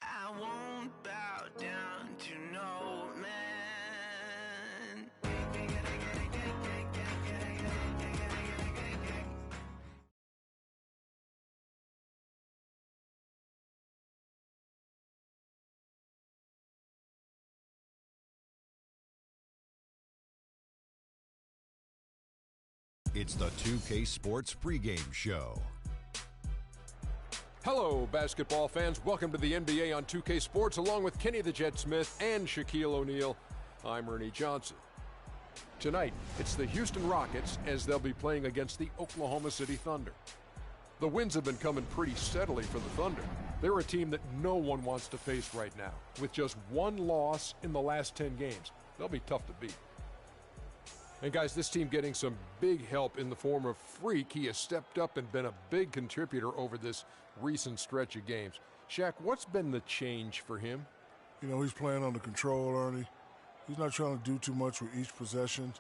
I won't bow down to no man. It's the 2K Sports pregame show. Hello, basketball fans. Welcome to the NBA on 2K Sports, along with Kenny the Jet Smith and Shaquille O'Neal. I'm Ernie Johnson. Tonight, it's the Houston Rockets as they'll be playing against the Oklahoma City Thunder. The wins have been coming pretty steadily for the Thunder. They're a team that no one wants to face right now. With just one loss in the last 10 games, they'll be tough to beat. And guys, this team getting some big help in the form of Freak. He has stepped up and been a big contributor over this recent stretch of games. Shaq, what's been the change for him? You know, he's playing under control, Ernie. He's not trying to do too much with each possession.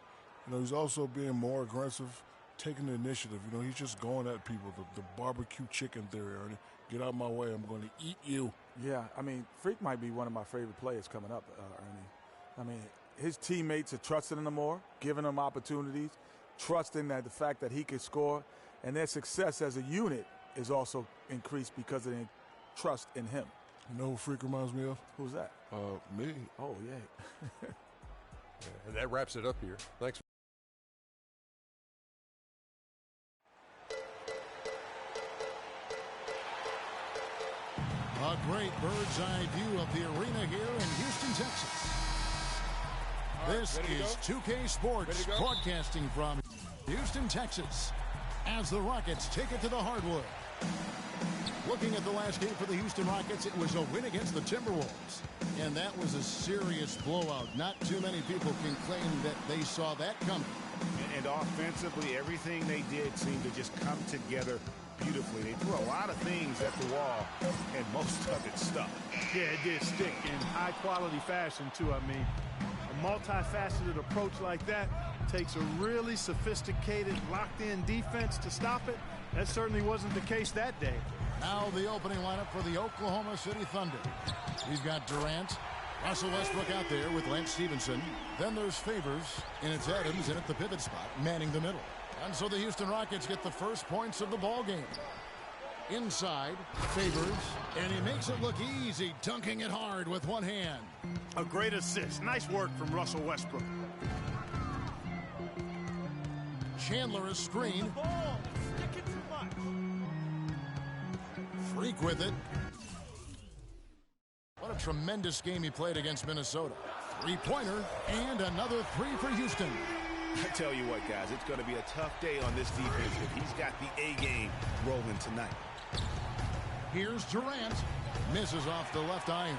You know, he's also being more aggressive, taking the initiative. You know, he's just going at people. The barbecue chicken theory, Ernie. Get out of my way. I'm going to eat you. Yeah, I mean, Freak might be one of my favorite players coming up, Ernie. I mean, his teammates are trusting him more, giving him opportunities, trusting that the fact that he can score, and their success as a unit is also increased because of their trust in him. You know who Freak reminds me of? Who's that? Me. Oh, yeah. And that wraps it up here. Thanks. A great bird's eye view of the arena here in Houston, Texas. This is 2K Sports broadcasting from Houston, Texas, as the Rockets take it to the hardwood. Looking at the last game for the Houston Rockets, it was a win against the Timberwolves. And that was a serious blowout. Not too many people can claim that they saw that coming. And offensively, everything they did seemed to just come together beautifully. They threw a lot of things at the wall, and most of it stuck. Yeah, it did stick in high-quality fashion, too. I mean, a multifaceted approach like that takes a really sophisticated, locked-in defense to stop it. That certainly wasn't the case that day. Now the opening lineup for the Oklahoma City Thunder. We've got Durant, Russell Westbrook out there with Lance Stevenson. Then there's Favors, and it's Adams in at the pivot spot, manning the middle. And so the Houston Rockets get the first points of the ball game. Inside, Favors, and he makes it look easy, dunking it hard with one hand. A great assist. Nice work from Russell Westbrook. Chandler a screen. Freak with it. What a tremendous game he played against Minnesota. Three-pointer and another three for Houston. I tell you what, guys, it's going to be a tough day on this defense if he's got the A game rolling tonight. Here's Durant. Misses off the left iron.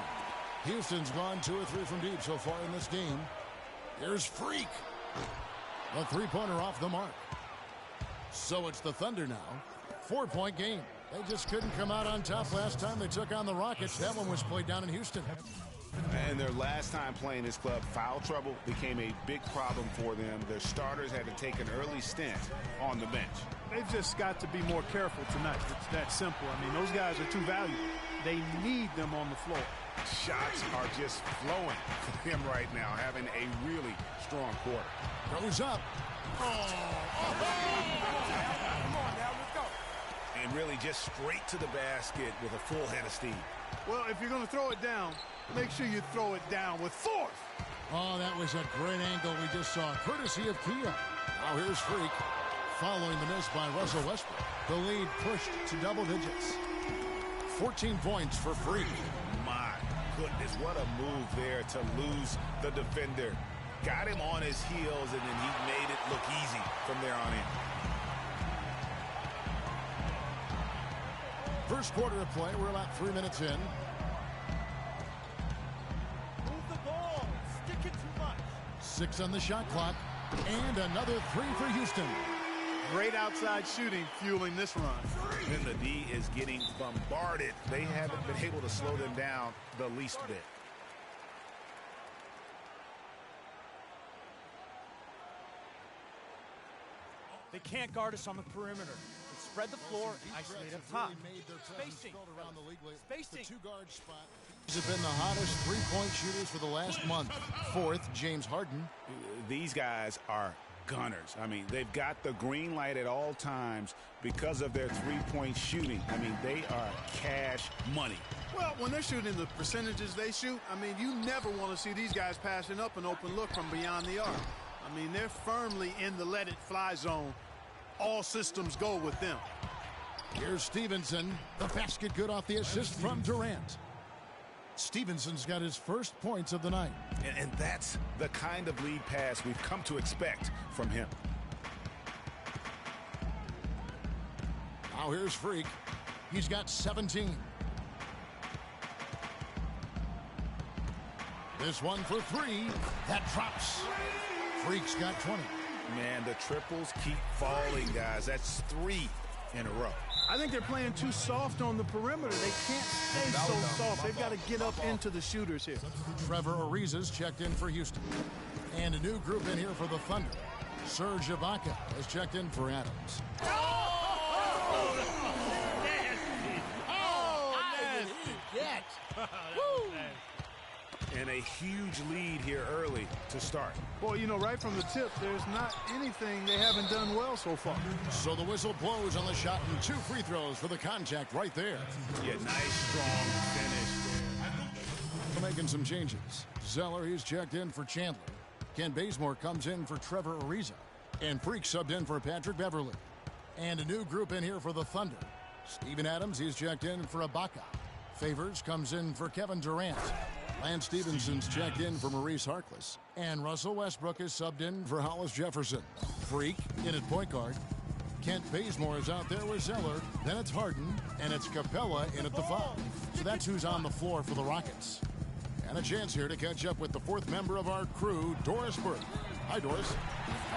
Houston's gone 2 or 3 from deep so far in this game. Here's Freak. A three-pointer off the mark. So it's the Thunder now. 4-point game. They just couldn't come out on top last time they took on the Rockets. That one was played down in Houston. And their last time playing this club, foul trouble became a big problem for them. Their starters had to take an early stint on the bench. They've just got to be more careful tonight. It's that simple. I mean, those guys are too valuable. They need them on the floor. Shots are just flowing for him right now, having a really strong quarter. Goes up. Come on now, let's go. And really just straight to the basket with a full head of steam. Well, if you're going to throw it down, make sure you throw it down with force. Oh, that was a great angle we just saw, courtesy of Kia. Now here's Freak. Following the miss by Russell Westbrook. The lead pushed to double digits. 14 points for Freak. My goodness, what a move there to lose the defender. Got him on his heels, and then he made it look easy from there on in. First quarter of play, we're about 3 minutes in. Move the ball. Stick it too much. 6 on the shot clock. And another 3 for Houston. Great outside shooting fueling this run. Then the D is getting bombarded. They haven't been able to slow them down the least bit. They can't guard us on the perimeter. spread the floor and isolate up top. Spacing. The two-guard spot. These have been the hottest three-point shooters for the last month. Fourth, James Harden. These guys are gunners. I mean, they've got the green light at all times because of their three-point shooting. I mean, they are cash money. Well, when they're shooting the percentages they shoot, I mean, you never want to see these guys passing up an open look from beyond the arc. I mean, they're firmly in the let-it-fly zone. All systems go with them. Here's Stevenson. The basket good off the assist from Durant. Stevenson's got his first points of the night. And that's the kind of lead pass we've come to expect from him. Now here's Freak. He's got 17. This one for three. That drops. Freak's got 20. Man, the triples keep falling, guys. That's 3 in a row. I think they're playing too soft on the perimeter. They can't stay so soft. They've got to get up into the shooters here. Trevor Ariza's checked in for Houston. And a new group in here for the Thunder. Serge Ibaka has checked in for Adams. And a huge lead here early to start. Boy, you know, right from the tip, there's not anything they haven't done well so far. So the whistle blows on the shot and 2 free throws for the contact right there. Yeah, nice, strong finish there. They're making some changes. Zeller, he's checked in for Chandler. Ken Bazemore comes in for Trevor Ariza. And Freak subbed in for Patrick Beverly. And a new group in here for the Thunder. Steven Adams, he's checked in for Ibaka. Favors comes in for Kevin Durant. Lance Stevenson's checked in for Maurice Harkless. And Russell Westbrook is subbed in for Hollis Jefferson. Freak in at point guard. Kent Bazemore is out there with Zeller. Then it's Harden. And it's Capella in at the 5. So that's who's on the floor for the Rockets. And a chance here to catch up with the 4th member of our crew, Doris Burke. Hi, Doris.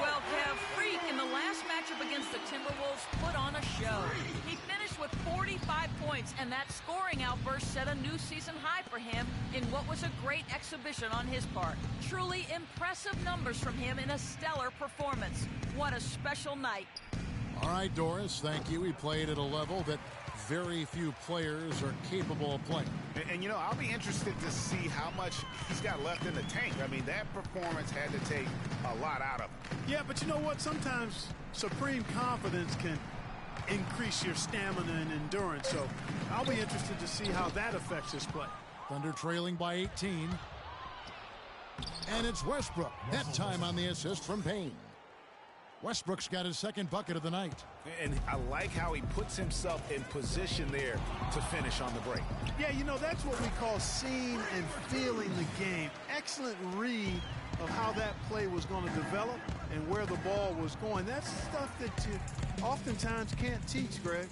Well, Kev, Freak in the last matchup against the Timberwolves put on a show. He finished with 45 points, and that scoring outburst set a new season high for him in what was a great exhibition on his part. Truly impressive numbers from him in a stellar performance. What a special night. All right, Doris, thank you. He played at a level that very few players are capable of playing. And, you know, I'll be interested to see how much he's got left in the tank. I mean, that performance had to take a lot out of him. Yeah, but you know what? Sometimes supreme confidence can increase your stamina and endurance. So I'll be interested to see how that affects his play. Thunder trailing by 18. And it's Westbrook. That time on the assist from Payne. Westbrook's got his second bucket of the night. And I like how he puts himself in position there to finish on the break. Yeah, you know, that's what we call seeing and feeling the game. Excellent read of how that play was going to develop and where the ball was going. That's stuff that you oftentimes can't teach, Greg.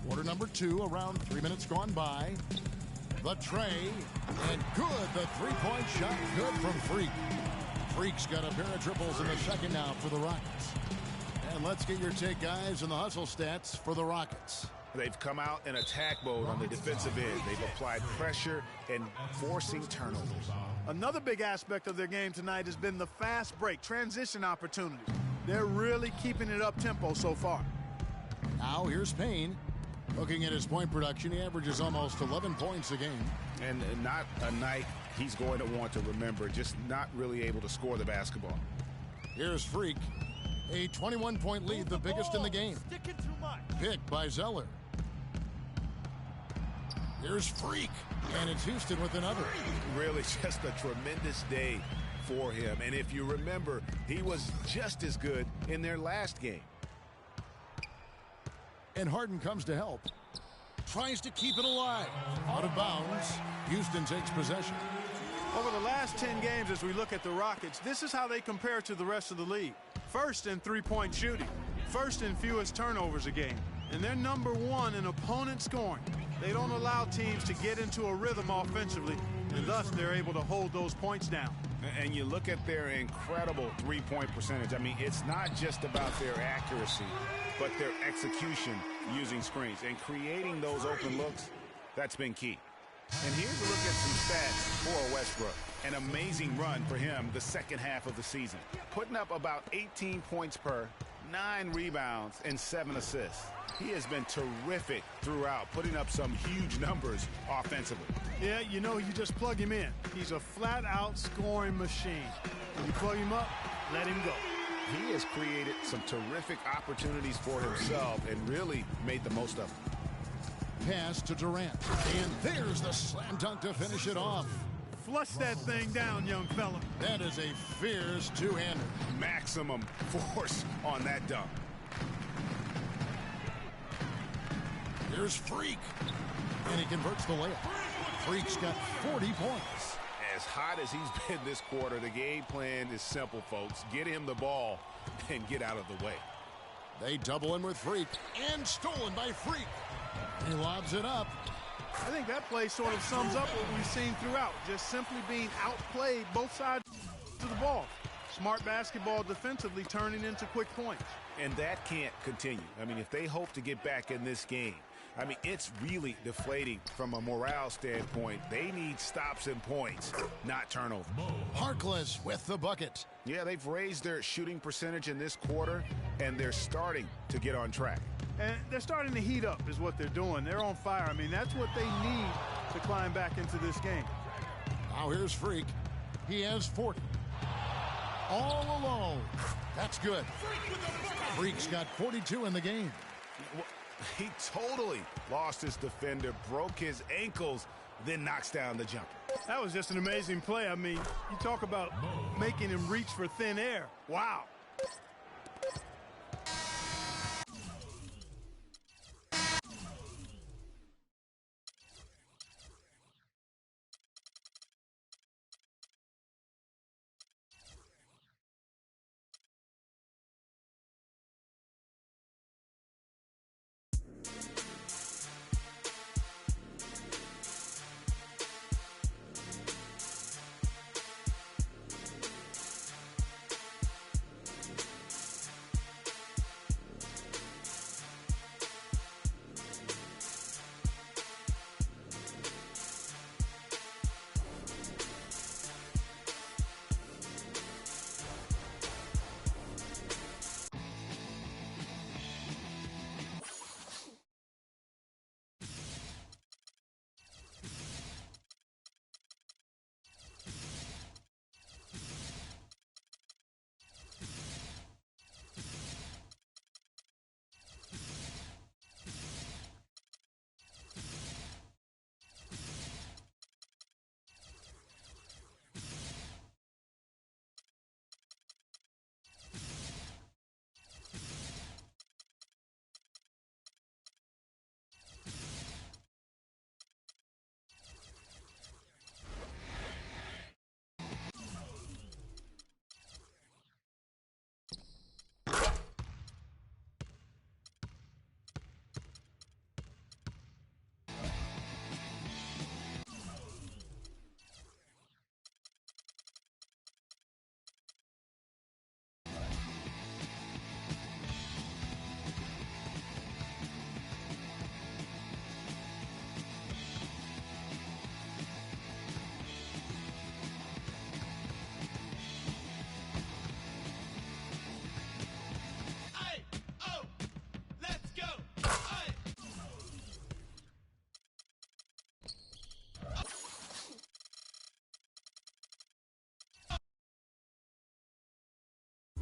Quarter number 2, around 3 minutes gone by. The tray, and good, the three-point shot, good from Freak. Freak's got a pair of triples in the second now for the Rockets. And let's get your take, guys, on the hustle stats for the Rockets. They've come out in attack mode on the defensive end. They've applied pressure and forcing turnovers. Another big aspect of their game tonight has been the fast break, transition opportunities. They're really keeping it up-tempo so far. Now here's Payne. Looking at his point production, he averages almost 11 points a game. And not a night he's going to want to remember, just not really able to score the basketball. Here's Freak. A 21-point lead, the biggest in the game. Picked by Zeller. Here's Freak. And it's Houston with another. Really just a tremendous day for him. And if you remember, he was just as good in their last game. And Harden comes to help. Tries to keep it alive. Out of bounds. Houston takes possession. Over the last 10 games, as we look at the Rockets, this is how they compare to the rest of the league. First in three-point shooting. First in fewest turnovers a game. And they're number 1 in opponent scoring. They don't allow teams to get into a rhythm offensively, and thus they're able to hold those points down. And you look at their incredible three-point percentage. I mean, it's not just about their accuracy, but their execution using screens and creating those open looks. That's been key. And here's a look at some stats for Westbrook. An amazing run for him the second half of the season, putting up about 18 points per, 9 rebounds, and 7 assists. He has been terrific throughout, putting up some huge numbers offensively. Yeah, you know, you just plug him in. He's a flat-out scoring machine. When you plug him up, let him go. He has created some terrific opportunities for himself and really made the most of them. Pass to Durant. And there's the slam dunk to finish it off. Flush that thing down, young fella. That is a fierce two-hander. Maximum force on that dunk. Here's Freak. And he converts the layup. Freak's got 40 points. As hot as he's been this quarter, the game plan is simple, folks. Get him the ball and get out of the way. They double him with Freak. And stolen by Freak. He lobs it up. I think that play sort of sums up what we've seen throughout. Just simply being outplayed both sides of the ball. Smart basketball defensively turning into quick points. And that can't continue. I mean, if they hope to get back in this game, I mean, it's really deflating from a morale standpoint. They need stops and points, not turnover. Harkless with the bucket. Yeah, they've raised their shooting percentage in this quarter, and they're starting to get on track. And they're starting to heat up is what they're doing. They're on fire. I mean, that's what they need to climb back into this game. Now here's Freak. He has 40. All alone. That's good. Freak's got 42 in the game. He totally lost his defender, broke his ankles, then knocks down the jumper. That was just an amazing play. I mean, you talk about making him reach for thin air. Wow.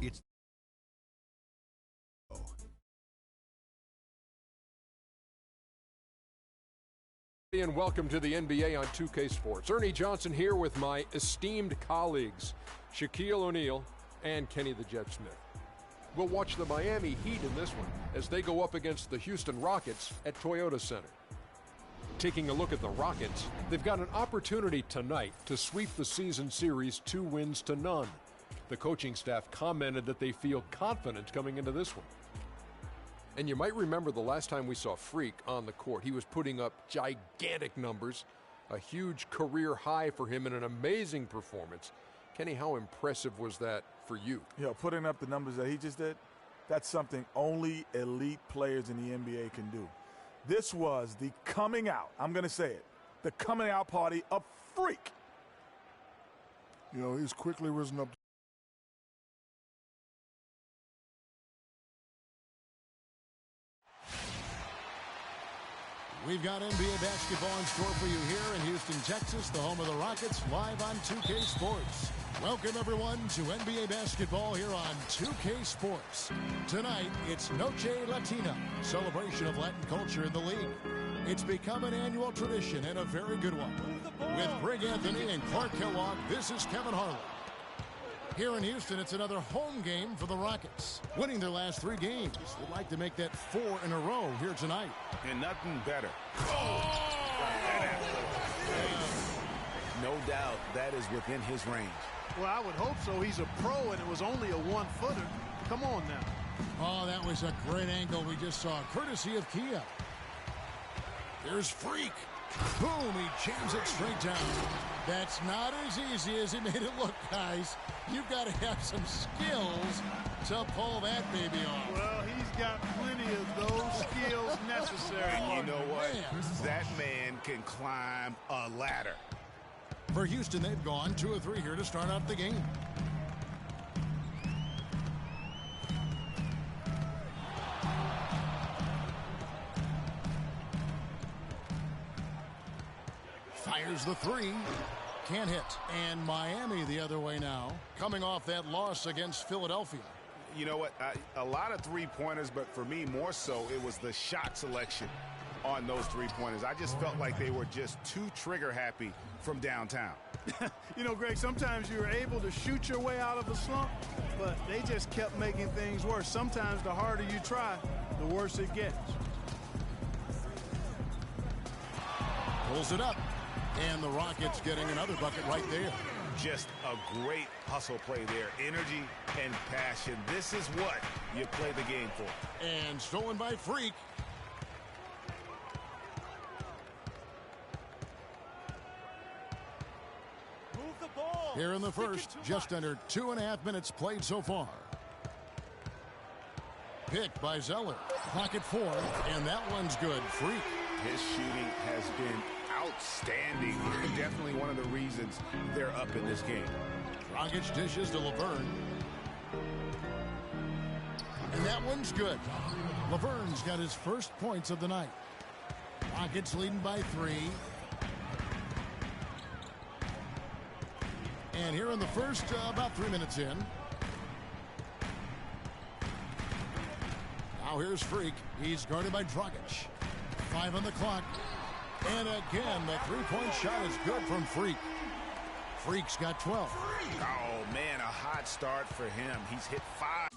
It's and welcome to the NBA on 2K Sports. Ernie Johnson here with my esteemed colleagues, Shaquille O'Neal and Kenny the Jet Smith. We'll watch the Miami Heat in this one as they go up against the Houston Rockets at Toyota Center. Taking a look at the Rockets, they've got an opportunity tonight to sweep the season series 2 wins to none. The coaching staff commented that they feel confident coming into this one. And you might remember the last time we saw Freak on the court. He was putting up gigantic numbers, a huge career high for him, and an amazing performance. Kenny, how impressive was that for you? You know, putting up the numbers that he just did, that's something only elite players in the NBA can do. This was the coming out, I'm going to say it, the coming out party of Freak. You know, he's quickly risen up. We've got NBA basketball in store for you here in Houston, Texas, the home of the Rockets, live on 2K Sports. Welcome, everyone, to NBA basketball here on 2K Sports. Tonight, it's Noche Latina, celebration of Latin culture in the league. It's become an annual tradition and a very good one. With Greg Anthony and Clark Kellogg, this is Kevin Harlan. Here in Houston, it's another home game for the Rockets. Winning their last 3 games. They'd like to make that 4 in a row here tonight. And nothing better. No doubt that is within his range. Well, I would hope so. He's a pro, and it was only a 1-footer. Come on now. Oh, that was a great angle we just saw, courtesy of Kia. There's Freak. Boom, he jams it straight down. That's not as easy as he made it look, guys. You've got to have some skills to pull that baby off. Well, he's got plenty of those skills necessary. And you know what? Man. That man can climb a ladder. For Houston, they've gone 2 of 3 here to start out the game. Fires the 3. Can't hit. And Miami the other way now, coming off that loss against Philadelphia. You know what? A lot of three-pointers, but for me, more so, it was the shot selection on those three-pointers. I just felt like they were just too trigger-happy from downtown. You know, Greg, sometimes you're able to shoot your way out of a slump, but they just kept making things worse. Sometimes the harder you try, the worse it gets. Pulls it up. And the Rockets getting another bucket right there. Just a great hustle play there. Energy and passion. This is what you play the game for. And stolen by Freak. Move the ball. Here in the first, just under 2.5 minutes played so far. Picked by Zeller. Pocket 4, and that one's good. Freak. His shooting has been outstanding. Definitely one of the reasons they're up in this game. Rockets dishes to Laverne. And that one's good. Laverne's got his first points of the night. Rockets leading by 3. And here in the first, about 3 minutes in. Now here's Freak. He's guarded by Dragic. 5 on the clock. And again, the three-point shot is good from Freak. Freak's got 12. Oh, man, a hot start for him. He's hit 5.